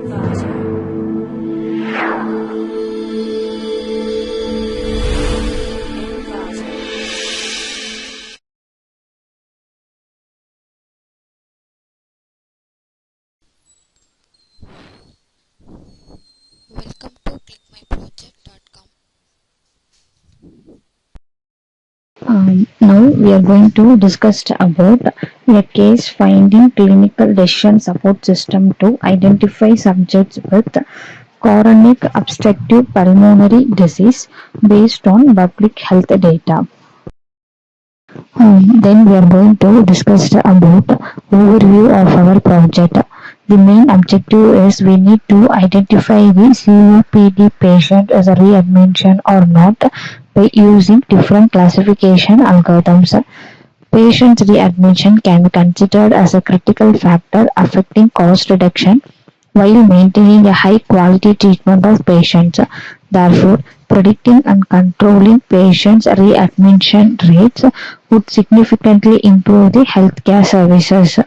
Welcome to ClickMyProject.com. Now we are going to discuss about a case finding clinical decision support system to identify subjects with chronic obstructive pulmonary disease based on public health data. Then we are going to discuss about overview of our project. The main objective is we need to identify the COPD patient as a readmission or not by using different classification algorithms. Patient readmission can be considered as a critical factor affecting cost reduction while maintaining a high quality treatment of patients. Therefore, predicting and controlling patients' readmission rates would significantly improve the healthcare services.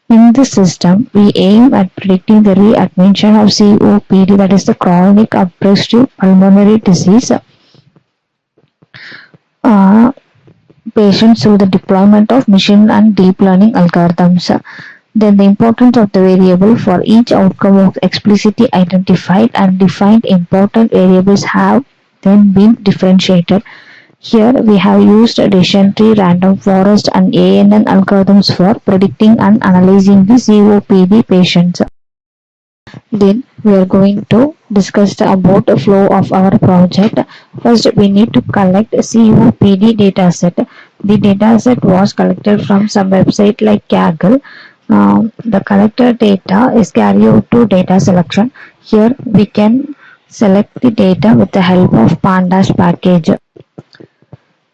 In this system, we aim at predicting the readmission of COPD, that is the chronic obstructive pulmonary disease, patients through the deployment of machine and deep learning algorithms. Then the importance of the variable for each outcome was explicitly identified and defined important variables have then been differentiated. Here we have used decision tree, random forest and ANN algorithms for predicting and analyzing the COPD patients. Then we are going to discuss about the flow of our project. First, we need to collect a COPD dataset. The dataset was collected from some website like Kaggle. The collected data is carried out to data selection. Here we can select the data with the help of pandas package.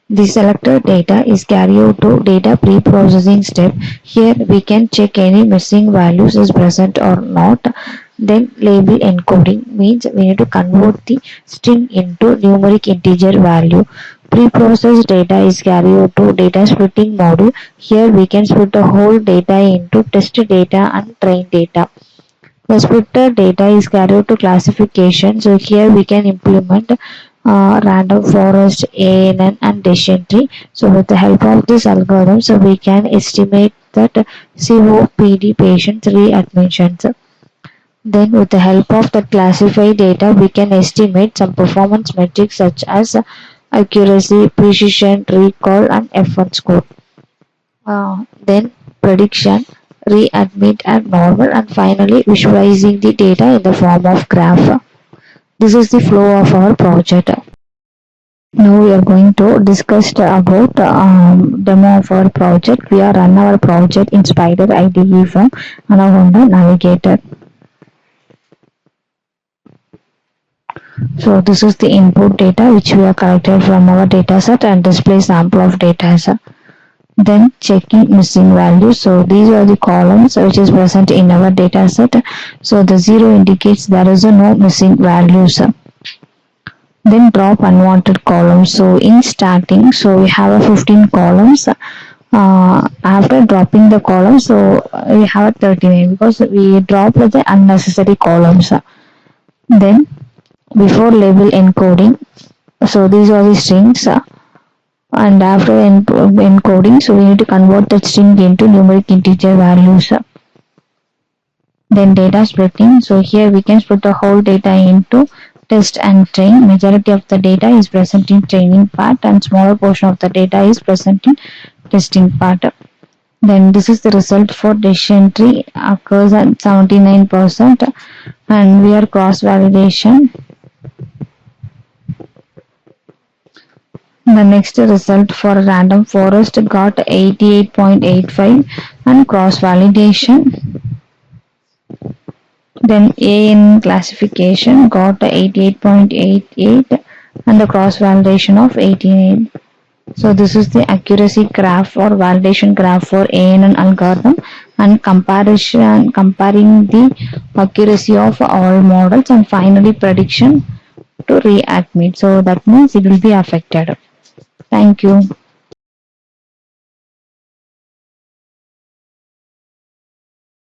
The selected data is carried out to data pre-processing step. Here we can check any missing values is present or not. Then label encoding means we need to convert the string into numeric integer value. Pre-processed data is carried out to data splitting module. Here we can split the whole data into test data and train data. The splitter data is carried out to classification. So here we can implement random forest, ANN and decision tree. So with the help of this algorithm, so we can estimate that COPD patients readmissions. Then with the help of the classified data, we can estimate some performance metrics such as accuracy, precision, recall and F1 score. Then prediction, readmit and normal, and finally visualizing the data in the form of graph. This is the flow of our project. Now we are going to discuss about demo of our project. We are run our project in Spider IDE from Anaconda Navigator. So this is the input data which we have collected from our dataset and display sample of data. Then checking missing values. So these are the columns which is present in our dataset. So the 0 indicates there is no missing values. Then drop unwanted columns. So in starting, so we have a 15 columns. After dropping the columns, so we have a 39 because we dropped the unnecessary columns. Then before label encoding, so these are the strings, and after encoding, so we need to convert that string into numeric integer values. Then data splitting, so here we can split the whole data into test and train. Majority of the data is present in training part and smaller portion of the data is present in testing part. Then this is the result for decision tree, occurs at 79%, and we are cross validation. The next result for random forest got 88.85 and cross validation. Then AN classification got 88.88 and the cross validation of 88. So this is the accuracy graph or validation graph for ANN algorithm and comparing the accuracy of all models, and finally prediction to readmit. So that means it will be affected. Thank you.